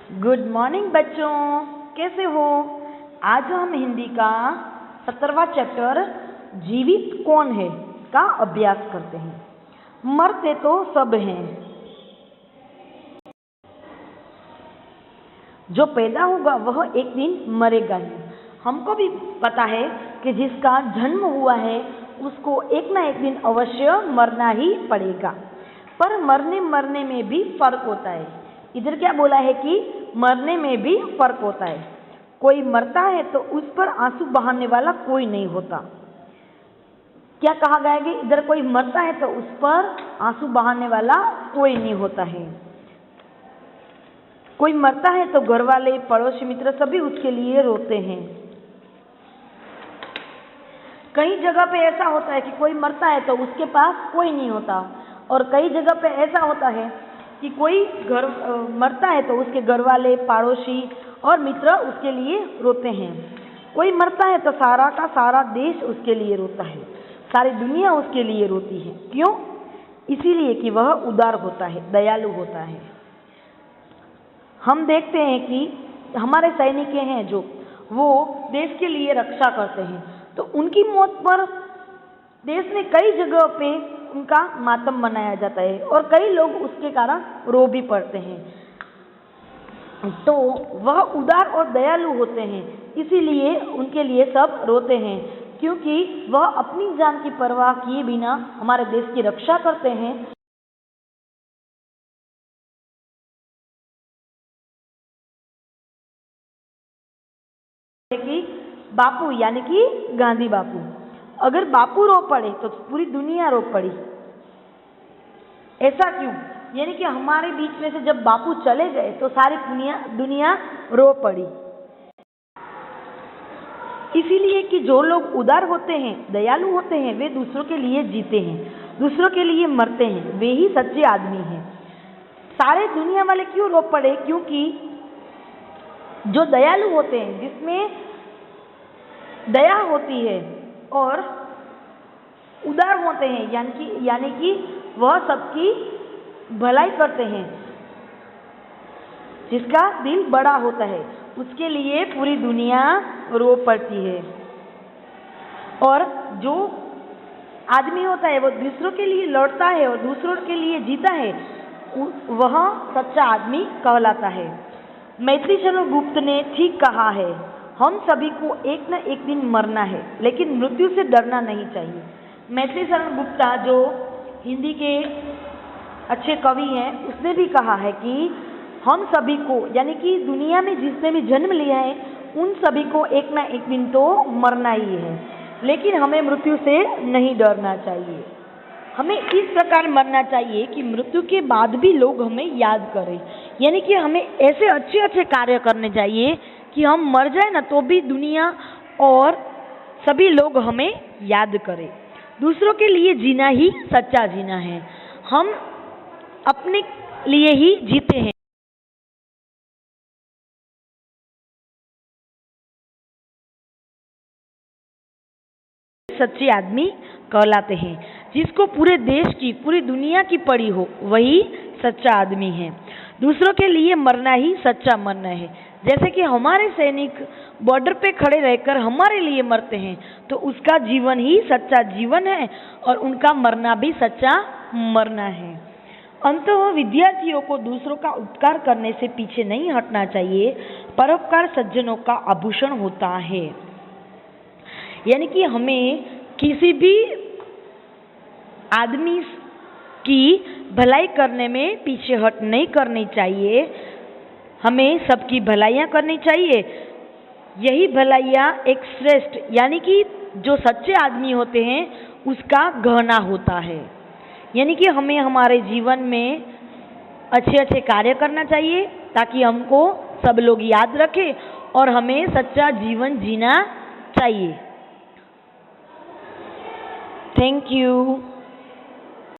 Good morning बच्चों, कैसे हो। आज हम हिंदी का 17वां चैप्टर जीवित कौन है का अभ्यास करते हैं। मरते तो सब हैं, जो पैदा होगा वह एक दिन मरेगा ही। हमको भी पता है कि जिसका जन्म हुआ है उसको एक ना एक दिन अवश्य मरना ही पड़ेगा, पर मरने में भी फर्क होता है। इधर क्या बोला है कि मरने में भी फर्क होता है। कोई मरता है तो उस पर आंसू बहाने वाला कोई नहीं होता। क्या कहा गया है कि इधर कोई मरता है तो उस पर आंसू बहाने वाला कोई नहीं होता है। कोई मरता है तो घर वाले, पड़ोसी, मित्र सभी उसके लिए रोते हैं। कई जगह पे ऐसा होता है कि कोई मरता है तो उसके पास कोई नहीं होता, और कई जगह पे ऐसा होता है कि कोई मरता है तो उसके घर वाले, पड़ोसी और मित्र उसके लिए रोते हैं। कोई मरता है तो सारा का सारा देश उसके लिए रोता है, सारी दुनिया उसके लिए रोती है। क्यों? इसीलिए कि वह उदार होता है, दयालु होता है। हम देखते हैं कि हमारे सैनिक हैं जो वो देश के लिए रक्षा करते हैं, तो उनकी मौत पर देश में कई जगह पे उनका मातम मनाया जाता है और कई लोग उसके कारण रो भी पड़ते हैं। तो वह उदार और दयालु होते हैं, इसीलिए उनके लिए सब रोते हैं, क्योंकि वह अपनी जान की परवाह किए बिना हमारे देश की रक्षा करते हैं। कि बापू यानी कि गांधी बापू, अगर बापू रो पड़े तो पूरी दुनिया रो पड़ी। ऐसा क्यों? यानी कि हमारे बीच में से जब बापू चले गए तो सारी दुनिया रो पड़ी। इसीलिए कि जो लोग उदार होते हैं, दयालु होते हैं, वे दूसरों के लिए जीते हैं, दूसरों के लिए मरते हैं, वे ही सच्चे आदमी हैं। सारे दुनिया वाले क्यों रो पड़े? क्योंकि जो दयालु होते हैं, जिसमें दया होती है और उदार होते हैं, यानी कि वह सबकी भलाई करते हैं, जिसका दिल बड़ा होता है, उसके लिए पूरी दुनिया रो पड़ती है। और जो आदमी होता है वो दूसरों के लिए लड़ता है और दूसरों के लिए जीता है, वह सच्चा आदमी कहलाता है। मैथिली शरण गुप्त ने ठीक कहा है, हम सभी को एक न एक दिन मरना है, लेकिन मृत्यु से डरना नहीं चाहिए। मैथिली शरण गुप्ता जो हिंदी के अच्छे कवि हैं, उसने भी कहा है कि हम सभी को, यानी कि दुनिया में जिसने भी जन्म लिया है उन सभी को एक ना एक दिन तो मरना ही है, लेकिन हमें मृत्यु से नहीं डरना चाहिए। हमें इस प्रकार मरना चाहिए कि मृत्यु के बाद भी लोग हमें याद करें, यानी कि हमें ऐसे अच्छे अच्छे कार्य करने चाहिए कि हम मर जाए ना तो भी दुनिया और सभी लोग हमें याद करें। दूसरों के लिए जीना ही सच्चा जीना है। हम अपने लिए ही जीते हैं, सच्चे आदमी कहलाते हैं। जिसको पूरे देश की, पूरी दुनिया की पड़ी हो, वही सच्चा आदमी है। दूसरों के लिए मरना ही सच्चा मरना है। जैसे कि हमारे सैनिक बॉर्डर पे खड़े रहकर हमारे लिए मरते हैं, तो उसका जीवन ही सच्चा जीवन है और उनका मरना भी सच्चा मरना है। अंततः विद्यार्थियों को दूसरों का उपकार करने से पीछे नहीं हटना चाहिए। परोपकार सज्जनों का आभूषण होता है। यानी कि हमें किसी भी आदमी की भलाई करने में पीछे हट नहीं करनी चाहिए। हमें सबकी भलाइयाँ करनी चाहिए। यही भलाइयाँ एक श्रेष्ठ, यानी कि जो सच्चे आदमी होते हैं उसका गहना होता है। यानी कि हमें हमारे जीवन में अच्छे अच्छे कार्य करना चाहिए ताकि हमको सब लोग याद रखें और हमें सच्चा जीवन जीना चाहिए। Thank you.